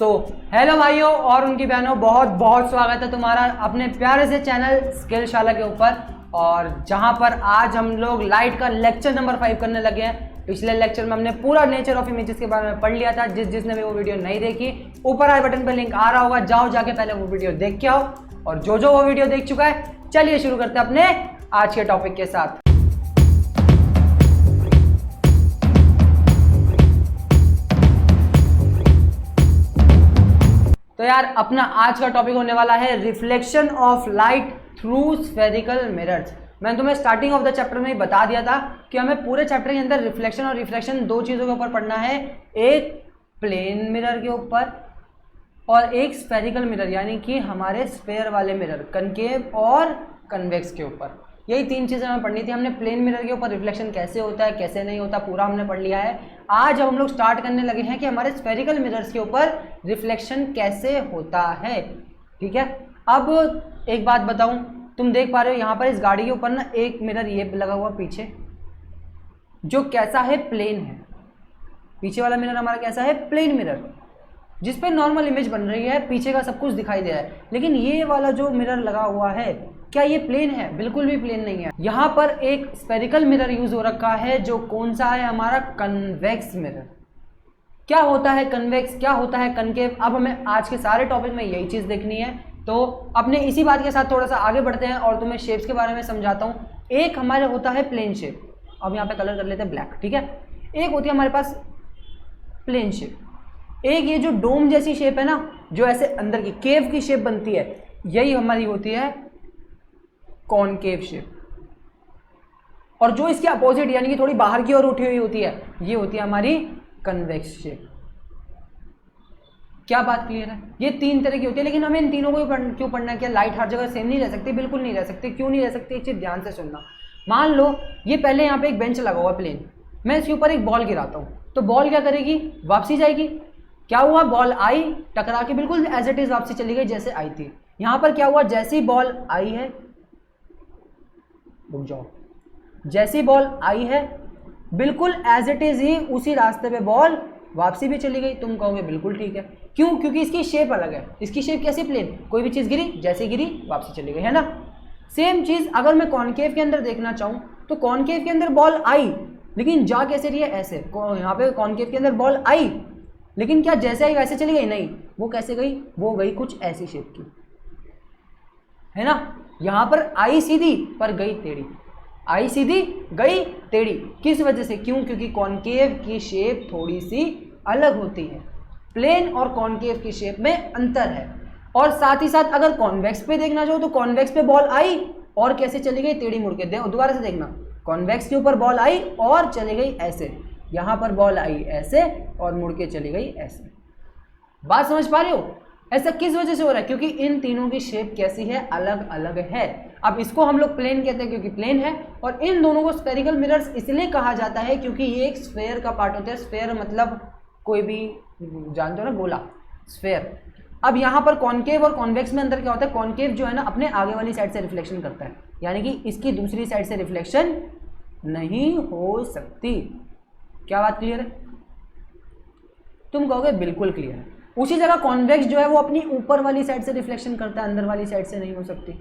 Hello भाइयों और उनकी बहनों, बहुत बहुत स्वागत है तुम्हारा अपने प्यारे से चैनल स्किलशाला के ऊपर। और जहां पर आज हम लोग लाइट का लेक्चर नंबर 5 करने लगे हैं। पिछले लेक्चर में हमने पूरा नेचर ऑफ इमेजेस के बारे में पढ़ लिया था। जिसने भी वो वीडियो नहीं देखी, ऊपर आई बटन पे लिंक आ रहा होगा, जाओ जाके पहले वो वीडियो देख के आओ। और जो वो वीडियो देख चुका है, चलिए शुरू करते हैं अपने आज के टॉपिक के साथ। तो यार अपना आज का टॉपिक होने वाला है reflection of light through spherical mirrors. मैंने तुम्हें स्टार्टिंग ऑफ द चैप्टर में ही बता दिया था कि हमें पूरे चैप्टर के अंदर रिफ्लेक्शन और रिफ्रैक्शन दो चीज़ों के ऊपर पढ़ना है, एक प्लेन मिरर के ऊपर और एक स्फेरिकल मिरर यानी कि हमारे स्फेयर वाले मिरर कनकेव और कन्वेक्स के ऊपर। यही तीन चीज़ें हमें पढ़नी थी। हमने प्लेन मिरर के ऊपर रिफ्लेक्शन कैसे होता है कैसे नहीं होता पूरा हमने पढ़ लिया है। आज हम लोग स्टार्ट करने लगे हैं कि हमारे स्फेरिकल मिरर्स के ऊपर रिफ्लेक्शन कैसे होता है। ठीक है, अब एक बात बताऊं, तुम देख पा रहे हो यहाँ पर इस गाड़ी के ऊपर ना एक मिरर ये लगा हुआ पीछे, जो कैसा है, प्लेन है। पीछे वाला मिरर हमारा कैसा है, प्लेन मिरर, जिस पे नॉर्मल इमेज बन रही है, पीछे का सब कुछ दिखाई दे रहा है। लेकिन ये वाला जो मिरर लगा हुआ है, क्या ये प्लेन है? बिल्कुल भी प्लेन नहीं है। यहाँ पर एक स्फेरिकल मिरर यूज हो रखा है, जो कौन सा है, हमारा कन्वेक्स मिरर। क्या होता है कन्वेक्स, क्या होता है कनकेव, अब हमें आज के सारे टॉपिक में यही चीज देखनी है। तो अपने इसी बात के साथ थोड़ा सा आगे बढ़ते हैं और तुम्हें शेप्स के बारे में समझाता हूँ। एक हमारे होता है प्लेन शेप, अब यहाँ पे कलर कर लेते हैं ब्लैक। ठीक है, एक होती है हमारे पास प्लेन शेप, एक ये जो डोम जैसी शेप है ना, जो ऐसे अंदर की केव की शेप बनती है, यही हमारी होती है कॉनकेव शेप। और जो इसके अपोजिट यानी कि थोड़ी बाहर की ओर उठी हुई होती है, ये होती है हमारी कन्वेक्स शेप। क्या बात क्लियर है? ये तीन तरह की होती है, लेकिन हमें इन तीनों को क्यों पढ़ना है? क्या लाइट हर जगह सेम नहीं रह सकती? बिल्कुल नहीं रह सकती। क्यों नहीं रह सकती? एक चीज ध्यान से सुनना। मान लो ये पहले यहाँ पे एक बेंच लगा हुआ प्लेन, मैं इसके ऊपर एक बॉल गिराता हूँ, तो बॉल क्या करेगी, वापसी जाएगी। क्या हुआ, बॉल आई, टकरा के बिल्कुल एज इट इज वापसी चली गई जैसे आई थी। यहां पर क्या हुआ, जैसी बॉल आई है, रुक जाओ, जैसी बॉल आई है बिल्कुल एज इट इज ही उसी रास्ते पे बॉल वापसी भी चली गई। तुम कहोगे बिल्कुल ठीक है, क्यों? क्योंकि इसकी शेप अलग है। इसकी शेप कैसी, प्लेन, कोई भी चीज गिरी, जैसी गिरी वापसी चली गई, है ना। सेम चीज अगर मैं कॉनकेव के अंदर देखना चाहूं, तो कॉनकेव के अंदर बॉल आई, लेकिन जा कैसे रही है, ऐसे। यहाँ पे कॉनकेव के अंदर बॉल आई, लेकिन क्या जैसे आई वैसे चली गई? नहीं, वो कैसे गई, वो गई कुछ ऐसी शेप की, है ना। यहां पर आई सीधी पर गई टेढ़ी, आई सीधी गई टेढ़ी। किस वजह से? क्यों? क्योंकि कॉनकेव की शेप थोड़ी सी अलग होती है। प्लेन और कॉनकेव की शेप में अंतर है। और साथ ही साथ अगर कॉन्वेक्स पे देखना चाहो, तो कॉन्वेक्स पे बॉल आई और कैसे चली गई, टेढ़ी मुड़ के। दोबारा से देखना, कॉन्वेक्स के ऊपर बॉल आई और चली गई ऐसे, यहां पर बॉल आई ऐसे और मुड़ के चली गई ऐसे। बात समझ पा रहे हो? ऐसा किस वजह से हो रहा है? क्योंकि इन तीनों की शेप कैसी है, अलग अलग है। अब इसको हम लोग प्लेन कहते हैं क्योंकि प्लेन है, और इन दोनों को स्फेरिकल मिरर्स इसलिए कहा जाता है क्योंकि ये एक स्फेयर का पार्ट होता है। स्फेयर मतलब कोई भी जानते हो ना, गोला, स्फेयर। अब यहाँ पर कॉनकेव और कॉन्वेक्स में अंदर क्या होता है, कॉनकेव जो है ना अपने आगे वाली साइड से रिफ्लेक्शन करता है, यानी कि इसकी दूसरी साइड से रिफ्लेक्शन नहीं हो सकती। क्या बात क्लियर है? तुम कहोगे बिल्कुल क्लियर है। उसी जगह कॉन्वेक्स जो है वो अपनी ऊपर वाली साइड से रिफ्लेक्शन करता है, अंदर वाली साइड से नहीं हो सकती।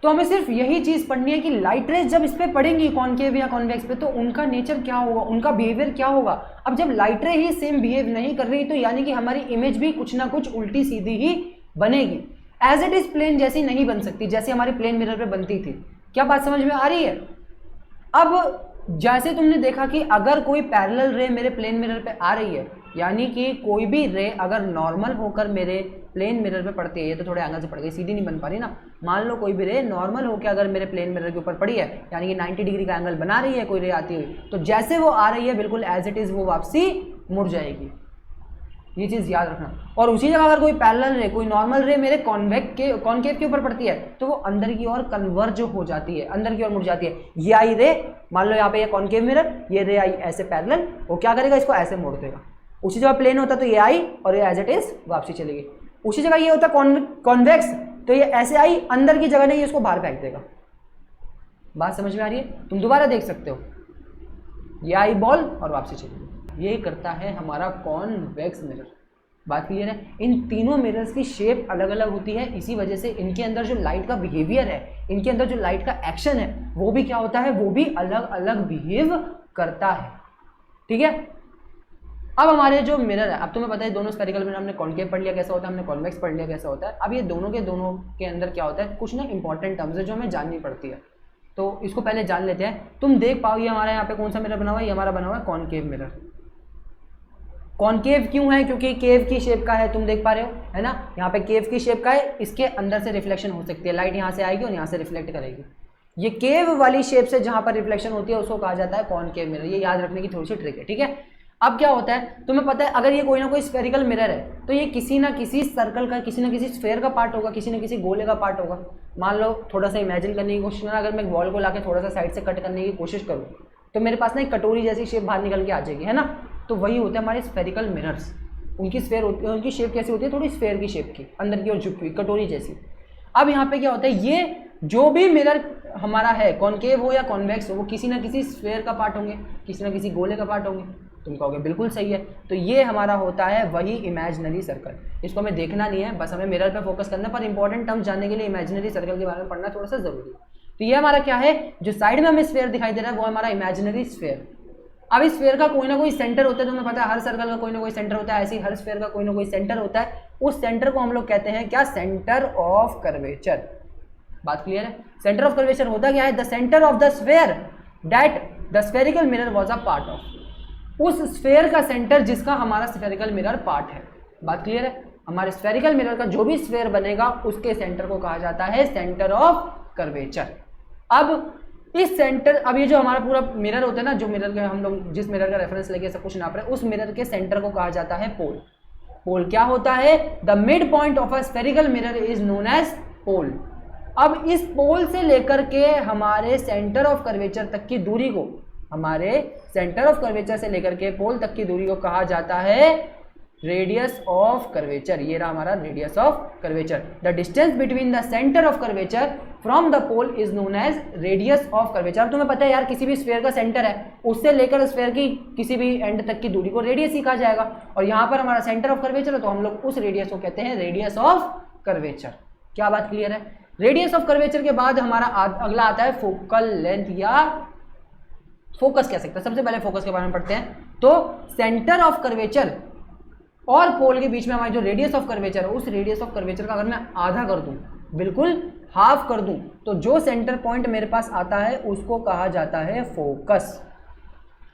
तो हमें सिर्फ यही चीज पढ़नी है कि लाइट रेज जब इस पे पड़ेंगी कॉनकेव या कॉन्वेक्स पे, तो उनका नेचर क्या होगा, उनका बिहेवियर क्या होगा। अब जब लाइट रे ही सेम बिहेव नहीं कर रही, तो यानी कि हमारी इमेज भी कुछ ना कुछ उल्टी सीधी ही बनेगी। एज इट इज प्लेन जैसी नहीं बन सकती, जैसे हमारी प्लेन मिरर पे बनती थी। क्या बात समझ में आ रही है? अब जैसे तुमने देखा कि अगर कोई पैरेलल रे मेरे प्लेन मिरर पे आ रही है, यानी कि कोई भी रे अगर नॉर्मल होकर मेरे प्लेन मिरर पे पड़ती है, ये तो थोड़े एंगल से पड़ गई, सीधी नहीं बन पा रही ना। मान लो कोई भी रे नॉर्मल होकर अगर मेरे प्लेन मिरर के ऊपर पड़ी है, यानी कि 90 डिग्री का एंगल बना रही है कोई रे आती हुई, तो जैसे वो आ रही है बिल्कुल एज इट इज वो वापसी मुड़ जाएगी। ये चीज याद रखना। और उसी जगह अगर कोई पैरेलल रे, कोई नॉर्मल रे मेरे कॉनकेव के ऊपर पड़ती है, तो वो अंदर की ओर कन्वर्ज हो जाती है, अंदर की ओर मुड़ जाती है। ये आई रे, मान लो यहाँ पे ये कॉनकेव मिरर, ये रे आई ऐसे पैरेलल, वो क्या करेगा, इसको ऐसे मोड़ देगा। उसी जगह प्लेन होता तो ये आई और ये एज इट इज वापसी चली गई। उसी जगह ये होता कॉन्वेक्स, तो ये ऐसे आई, अंदर की जगह नहीं, इसको बाहर फेंक देगा। बात समझ में आ रही है? तुम दोबारा देख सकते हो। ये आई बॉल और वापसी चली गई। ये करता है हमारा कॉन्वेक्स मिरर। बात क्लियर है? इन तीनों मिरर्स की शेप अलग अलग होती है, इसी वजह से इनके अंदर जो लाइट का बिहेवियर है, इनके अंदर जो लाइट का एक्शन है, वो भी क्या होता है, वो भी अलग अलग बिहेव करता है। ठीक है, अब हमारे जो मिरर है, अब तुम्हें पता है दोनों स्फेरिकल मिरर हमने कॉन्केव पढ़ लिया कैसा होता है, हमने कॉन्वेक्स पढ़ लिया कैसा होता है। अब ये दोनों के अंदर क्या होता है, कुछ ना इंपॉर्टेंट टर्म्स है जो हमें जाननी पड़ती है, तो इसको पहले जान लेते हैं। तुम देख पाओ ये हमारा यहाँ पे कौन सा मिरर बना हुआ है, ये हमारा बना हुआ है कॉन्केव मिरर। कॉन्केव क्यों है? क्योंकि केव की शेप का है, तुम देख पा रहे हो, है ना, यहाँ पे केव की शेप का है, इसके अंदर से रिफ्लेक्शन हो सकती है, लाइट यहाँ से आएगी और यहाँ से रिफ्लेक्ट करेगी। ये केव वाली शेप से जहाँ पर रिफ्लेक्शन होती है उसको कहा जाता है कॉन्केव मिरर। ये याद रखने की थोड़ी सी ट्रिक है। ठीक है, अब क्या होता है तुम्हें पता है, अगर ये कोई ना कोई स्फेरिकल मिरर है तो ये किसी ना किसी सर्कल का, किसी ना किसी स्फेयर का पार्ट होगा, किसी ना किसी गोले का पार्ट होगा। मान लो थोड़ा सा इमेजिन करने की कोशिश करना, अगर मैं बॉल को लाके थोड़ा सा साइड से कट करने की कोशिश करूँ तो मेरे पास ना एक कटोरी जैसी शेप बाहर निकल के आ जाएगी, है ना। तो वही होता है हमारे स्फेरिकल मिरर्स। उनकी स्फेयर होती है, उनकी शेप कैसी होती है, थोड़ी स्फेयर की शेप की, अंदर की ओर झुकी हुई कटोरी जैसी। अब यहाँ पे क्या होता है, ये जो भी मिरर हमारा है, कॉन्केव हो या कॉन्वेक्स हो, वो किसी ना किसी स्फेयर का पार्ट होंगे, किसी ना किसी गोले का पार्ट होंगे। तुम कहोगे बिल्कुल सही है। तो ये हमारा होता है वही इमेजिनरी सर्कल। इसको हमें देखना नहीं है, बस हमें मिरर पे फोकस करना है, पर इंपॉर्टेंट टर्म जानने के लिए इमेजिनरी सर्कल के बारे में पढ़ना थोड़ा सा जरूरी है। तो ये हमारा क्या है, जो साइड में हमें स्फेयर दिखाई दे रहा है वो हमारा इमेजिनरी स्फेयर। अब इस स्फेयर का कोई ना कोई सेंटर होता है, तुम्हें पता है हर सर्कल का कोई ना कोई सेंटर होता है, ऐसे ही हर स्फेयर का कोई ना कोई सेंटर होता है। उस सेंटर को हम लोग कहते हैं क्या, सेंटर ऑफ कर्वेचर। बात क्लियर है? सेंटर ऑफ कर्वेचर होता क्या है, the centre of the sphere that the spherical mirror was a part of. उस स्फेयर का सेंटर जिसका हमारा स्फेरिकल मिरर पार्ट है। बात क्लियर है? हमारे स्फेरिकल मिरर का जो भी स्फेयर बनेगा उसके सेंटर को कहा जाता है सेंटर ऑफ कर्वेचर। अब इस सेंटर, अब ये जो हमारा पूरा मिरर होता है ना, जो मिरर का हम लोग जिस मिरर का रेफरेंस लेके सब कुछ नाप रहे हैं, उस मिरर के सेंटर को कहा जाता है पोल। पोल क्या होता है, the mid point of a spherical mirror is known as pole. अब इस पोल से लेकर के हमारे सेंटर ऑफ कर्वेचर तक की दूरी को, हमारे सेंटर ऑफ कर्वेचर से लेकर के पोल तक की दूरी को कहा जाता है रेडियस ऑफ कर्वेचर। ये रहा हमारा radius of curvature. The distance between the centre of curvature from the pole is known as radius of curvature. तुम्हें पता है यार, किसी भी स्फेयर का सेंटर है, उससे लेकर स्फेयर की किसी भी एंड तक की दूरी को रेडियस ही कहा जाएगा। और यहाँ पर हमारा सेंटर ऑफ कर्वेचर है तो हम लोग उस रेडियस को कहते हैं रेडियस ऑफ कर्वेचर। क्या बात क्लियर है? रेडियस ऑफ कर्वेचर के बाद हमारा अगला आता है फोकल लेंथ या फोकस कह सकते हैं। सबसे पहले फोकस के बारे में पढ़ते हैं। तो सेंटर ऑफ कर्वेचर और पोल के बीच में हमारी जो रेडियस ऑफ कर्वेचर है, उस रेडियस ऑफ कर्वेचर का अगर मैं आधा कर दूं, बिल्कुल हाफ कर दूं, तो जो सेंटर पॉइंट मेरे पास आता है उसको कहा जाता है फोकस।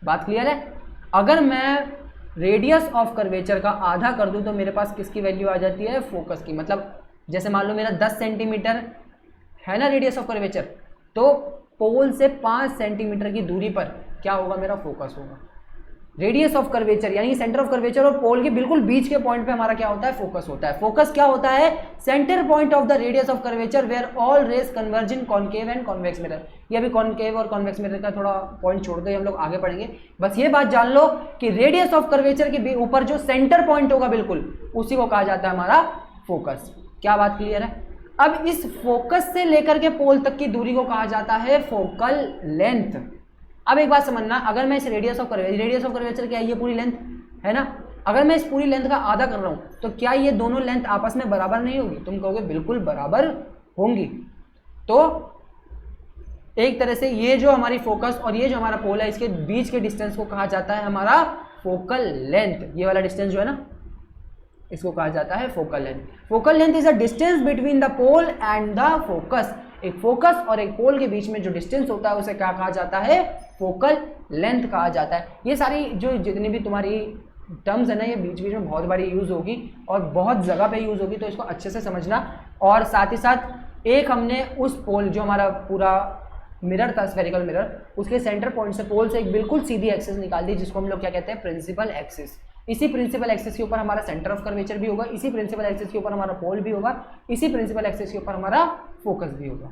बात क्लियर है? अगर मैं रेडियस ऑफ कर्वेचर का आधा कर दूं तो मेरे पास किसकी वैल्यू आ जाती है, फोकस की। मतलब जैसे मान लो मेरा 10 सेंटीमीटर है ना रेडियस ऑफ कर्वेचर, तो पोल से 5 सेंटीमीटर की दूरी पर क्या होगा, मेरा फोकस होगा। रेडियस ऑफ कर्वेचर यानी सेंटर ऑफ कर्वेचर और पोल के बिल्कुल बीच के पॉइंट पे हमारा क्या होता है, फोकस होता है। फोकस क्या होता है, centre point of the radius of curvature where all rays converge in concave and convex mirror. ये भी कॉन्केव और कॉन्वेक्स मिरर का थोड़ा पॉइंट छोड़ दो, हम लोग आगे पढ़ेंगे। बस ये बात जान लो कि रेडियस ऑफ कर्वेचर के ऊपर जो सेंटर पॉइंट होगा बिल्कुल, उसी को कहा जाता है हमारा फोकस। क्या बात क्लियर है? अब इस फोकस से लेकर के पोल तक की दूरी को कहा जाता है फोकल लेंथ। अब एक बात समझना, अगर मैं इस रेडियस ऑफ कर्वेचर क्या है, ये पूरी लेंथ है ना, अगर मैं इस पूरी लेंथ का आधा कर रहा हूं तो क्या ये दोनों लेंथ आपस में बराबर नहीं होगी? तुम कहोगे बिल्कुल बराबर होंगी। तो एक तरह से ये जो हमारी फोकस और ये जो हमारा पोल है, इसके बीच के डिस्टेंस को कहा जाता है हमारा फोकल लेंथ। ये वाला डिस्टेंस जो है ना, इसको कहा जाता है focal length. Focal length is a distance between the pole and the focus. एक फोकस और एक पोल के बीच में जो डिस्टेंस होता है उसे क्या कहा जाता है, फोकल लेंथ कहा जाता है। ये सारी जो जितनी भी तुम्हारी टर्म्स है ना, ये बीच बीच में बहुत बारी यूज होगी और बहुत जगह पे यूज होगी, तो इसको अच्छे से समझना। और साथ ही साथ एक हमने उस पोल, जो हमारा पूरा मिरर था स्फेरिकल मिरर, उसके सेंटर पॉइंट से पोल से एक बिल्कुल सीधी एक्सिस निकाल दी, जिसको हम लोग क्या कहते हैं, प्रिंसिपल एक्सिस। इसी प्रिंसिपल एक्सिस के ऊपर हमारा सेंटर ऑफ कर्वेचर भी होगा, इसी प्रिंसिपल एक्सिस के ऊपर हमारा पोल भी होगा, इसी प्रिंसिपल एक्सिस के ऊपर हमारा फोकस भी होगा।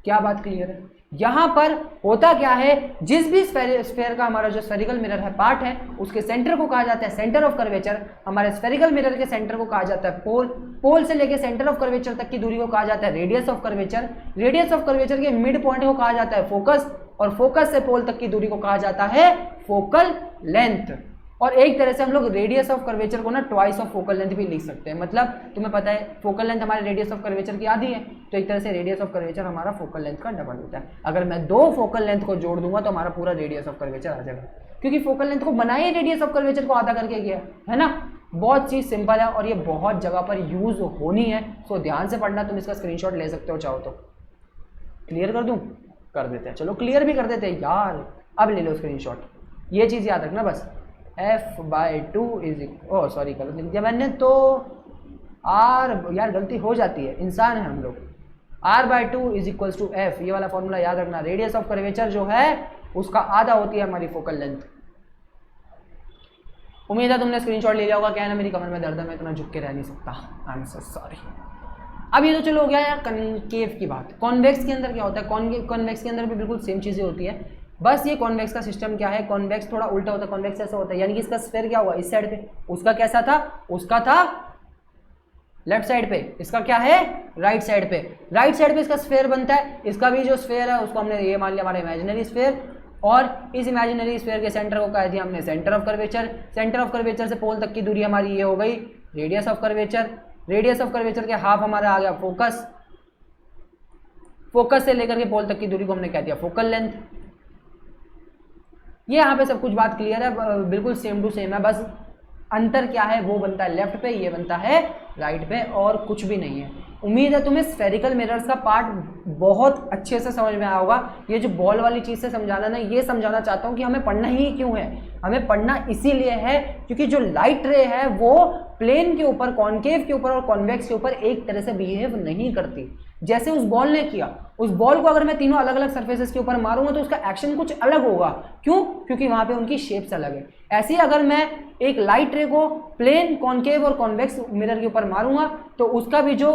क्या बात क्लियर है? यहां पर होता क्या है, जिस भी स्फेयर का हमारा जो स्फेरिकल मिरर है पार्ट है, उसके सेंटर को कहा जाता है सेंटर ऑफ कर्वेचर। हमारे स्फेरिकल मिरर के सेंटर को कहा जाता है पोल। पोल से लेकर सेंटर ऑफ कर्वेचर तक की दूरी को कहा जाता है radius of curvature. Radius of curvature के मिड पॉइंट को कहा जाता है फोकस, और फोकस से पोल तक की दूरी को कहा जाता है फोकल लेंथ। और एक तरह से हम लोग रेडियस ऑफ कर्वेचर को ना ट्वाइस ऑफ फोकल लेंथ भी लिख सकते हैं। मतलब तुम्हें पता है फोकल लेंथ हमारे रेडियस ऑफ कर्वेचर की आधी है, तो एक तरह से रेडियस ऑफ कर्वेचर हमारा फोकल लेंथ का डबल होता है। अगर मैं 2 फोकल लेंथ को जोड़ दूंगा तो हमारा पूरा रेडियस ऑफ कर्वेचर आ जाएगा, क्योंकि फोकल लेंथ को बनाया रेडियस ऑफ कर्वेचर को आधा करके गया है ना। बहुत चीज़ सिंपल है और ये बहुत जगह पर यूज होनी है, सो ध्यान से पढ़ना। तुम इसका स्क्रीनशॉट ले सकते हो चाहो तो। क्लियर कर दूं? कर देते हैं, चलो क्लियर भी कर देते हैं यार। अब ले लो स्क्रीनशॉट, ये चीज़ याद रखना बस। f/2 इज ओ सॉरी गलत लिख दिया मैंने तो, r यार गलती हो जाती है, इंसान है हम लोग। r/2 is equals to f, ये वाला फॉर्मूला याद रखना। रेडियस ऑफ कर्वेचर जो है उसका आधा होती है हमारी फोकल लेंथ। उम्मीद है तुमने स्क्रीनशॉट ले लिया होगा। क्या है ना, मेरी कमर में दर्द है, मैं इतना झुक के रह नहीं सकता, आई एम सो सॉरी। अब ये तो चलो हो गया यार कनकेव की बात। कॉन्वेक्स के अंदर क्या होता है? कॉन्वेक्स के अंदर भी बिल्कुल सेम चीज़ें होती है, बस ये कॉन्वेक्स का सिस्टम क्या है, कॉन्वेक्स थोड़ा उल्टा होता है। कॉन्वेक्स ऐसा होता है, यानी कि इसका स्फीयर क्या हुआ इस साइड पे, उसका कैसा था, उसका था लेफ्ट साइड पे, इसका क्या है राइट साइड पे। राइट साइड पे इसका स्फीयर बनता है, इसका भी जो स्फीयर है उसको हमने ये मान लिया हमारा इमेजिनरी स्फीयर, और इस इमेजिनरी स्फीयर के सेंटर को कह दिया हमने centre of curvature. Centre of curvature से पोल तक की दूरी हमारी ये हो गई radius of curvature. Radius of curvature के हाफ हमारा आ गया फोकस। फोकस से लेकर के पोल तक की दूरी को हमने कह दिया फोकल लेंथ। ये यहाँ पे सब कुछ बात क्लियर है, बिल्कुल सेम टू सेम है, बस अंतर क्या है वो बनता है लेफ्ट पे, ये बनता है राइट पे, और कुछ भी नहीं है। उम्मीद है तुम्हें स्फेरिकल मिरर्स का पार्ट बहुत अच्छे से समझ में आया होगा। ये जो बॉल वाली चीज़ से समझाना ना, ये समझाना चाहता हूँ कि हमें पढ़ना ही क्यों है। हमें पढ़ना इसीलिए है क्योंकि जो लाइट रे है वो प्लेन के ऊपर, कॉनकेव के ऊपर और कॉन्वेक्स के ऊपर एक तरह से बिहेव नहीं करती जैसे उस बॉल ने किया। उस बॉल को अगर मैं तीनों अलग अलग सरफेसेस के ऊपर मारूंगा तो उसका एक्शन कुछ अलग होगा। क्यों? क्योंकि वहां पे उनकी शेप्स अलग है। ऐसे ही अगर मैं एक लाइट रे को प्लेन, कॉनकेव और कॉन्वेक्स मिरर के ऊपर मारूंगा तो उसका भी जो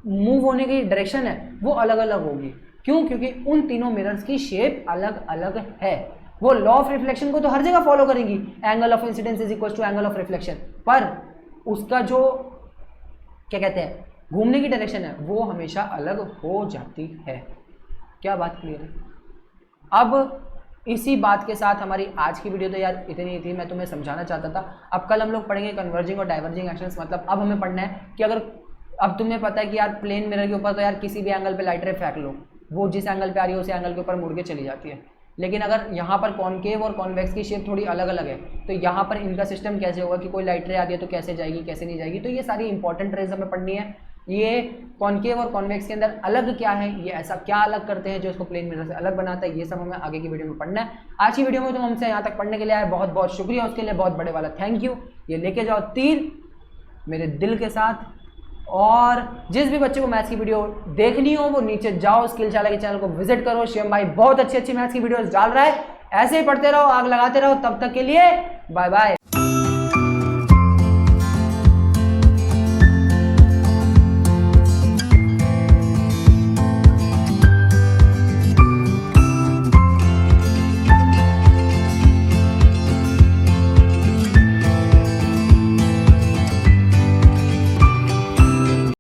मूव होने की डायरेक्शन है वो अलग अलग होगी। क्यों? क्योंकि उन तीनों मिरर्स की शेप अलग अलग है। वो लॉ ऑफ रिफ्लेक्शन को तो हर जगह फॉलो करेंगी, angle of incidence is equal to angle of reflection, पर उसका जो क्या कहते हैं घूमने की डायरेक्शन है वो हमेशा अलग हो जाती है। क्या बात क्लियर है? अब इसी बात के साथ हमारी आज की वीडियो तो यार इतनी थी, मैं तुम्हें समझाना चाहता था। अब कल हम लोग पढ़ेंगे कन्वर्जिंग और डाइवर्जिंग एक्शंस। मतलब अब हमें पढ़ना है कि अगर अब तुम्हें पता है कि यार प्लेन मिरर के ऊपर तो यार किसी भी एंगल पे लाइट रे फेंक लो, वो जिस एंगल पे आ रही है उस एंगल के ऊपर मुड़ के चली जाती है। लेकिन अगर यहाँ पर कॉनकेव और कॉन्वेक्स की शेप थोड़ी अलग अलग है तो यहाँ पर इनका सिस्टम कैसे होगा कि कोई लाइट रे आ गई तो कैसे जाएगी, कैसे नहीं जाएगी। तो ये सारी इंपॉर्टेंट रेज हमें पढ़नी है। ये कॉनकेव और कॉन्वेक्स के अंदर अलग क्या है, ये ऐसा क्या अलग करते हैं जो इसको प्लेन मिरर से अलग बनाता है, ये सब हमें आगे की वीडियो में पढ़ना है। आज की वीडियो में तुम हमसे यहाँ तक पढ़ने के लिए आए, बहुत बहुत शुक्रिया, उसके लिए बहुत बड़े वाला थैंक यू। ये लेके जाओ तीर मेरे दिल के साथ। और जिस भी बच्चे को मैथ्स की वीडियो देखनी हो वो नीचे जाओ, स्किल चाला के चैनल को विजिट करो। शिवम भाई बहुत अच्छी अच्छी मैथ्स की वीडियोस डाल रहा है, ऐसे ही पढ़ते रहो, आग लगाते रहो। तब तक के लिए बाय बाय।